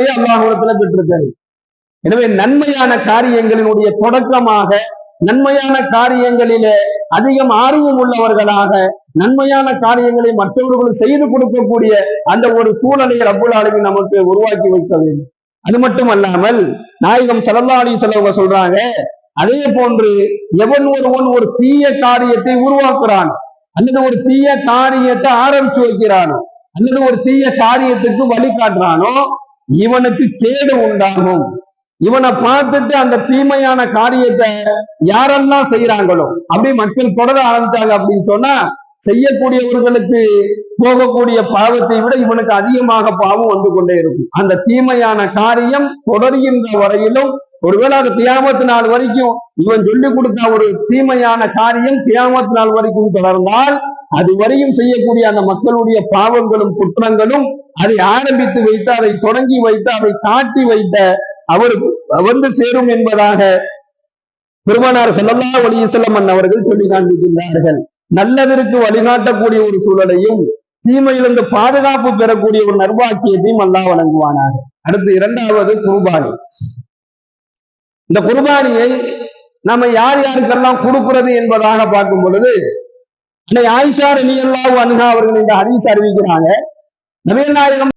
அல்லாஹ்விடத்துல பெற்றிருக்கிறது. எனவே நன்மையான காரியங்களினுடைய தொடக்கமாக நன்மையான காரியங்களிலே அதிகம் ஆர்வம் உள்ளவர்களாக நன்மையான காரியங்களை மற்றவர்கள் செய்து கொடுக்கக்கூடிய அந்த ஒரு சூழலை ரப்புல் ஆலமீன் நமக்கு உருவாக்கி வைக்க வேண்டும். அது மட்டுமல்லாமல் நாயகம் ஸல்லல்லாஹு அலைஹி வஸல்லம் சொல்றாங்க, அதே போன்று எவன் ஒருவன் ஒரு தீய காரியத்தை உருவாக்குறான் அல்லது ஒரு தீய காரியத்தை ஆரம்பிச்சு வைக்கிறானோ அல்லது ஒரு தீய காரியத்துக்கு வழிகாட்டுறானோ இவனுக்கு கேடு உண்டாகும். இவனை பார்த்துட்டு அந்த தீமையான காரியத்தை யாரெல்லாம் செய்யறாங்களோ அப்படி மக்கள் தொடர ஆரம்பிச்சாங்க அப்படின்னு சொன்னா செய்யக்கூடியவர்களுக்கு போகக்கூடிய பாவத்தை விட இவனுக்கு அதிகமாக பாவம் வந்து கொண்டே இருக்கும். அந்த தீமையான காரியம் தொடர்கின்ற வரையிலும் ஒருவேளை அது கியாமத் நாள் வரைக்கும் இவன் சொல்லி கொடுத்த ஒரு தீமையான காரியம் கியாமத் நாள் வரைக்கும் தொடர்ந்தால் அது வரையும் செய்யக்கூடிய அந்த மக்களுடைய பாவங்களும் குற்றங்களும் அதை ஆரம்பித்து வைத்து அதை தொடங்கி வைத்து அதை காட்டி வைத்த அவருக்கு வந்து சேரும் என்பதாக பெருமானார் ஸல்லல்லாஹு அலைஹி வஸல்லம் அவர்கள் சொல்லி காண்பிக்கின்றார்கள். நல்லதற்கு வழிகாட்டக்கூடிய ஒரு சூழலையும் தீமையிலிருந்து பாதுகாப்பு பெறக்கூடிய ஒரு நர்பாக்கியத்தையும் அல்லாஹ் வழங்குவானாக. அடுத்து இரண்டாவது குர்பானி. இந்த குர்பானியை நம்ம யார் யாருக்கெல்லாம் கொடுக்கிறது என்பதாக பார்க்கும் பொழுது ஆயிஷா ரலியல்லாஹு அன்ஹா அவர்கள் இந்த ஹதீஸ் அறிவிக்கிறாங்க, நபிகள் நாயகம்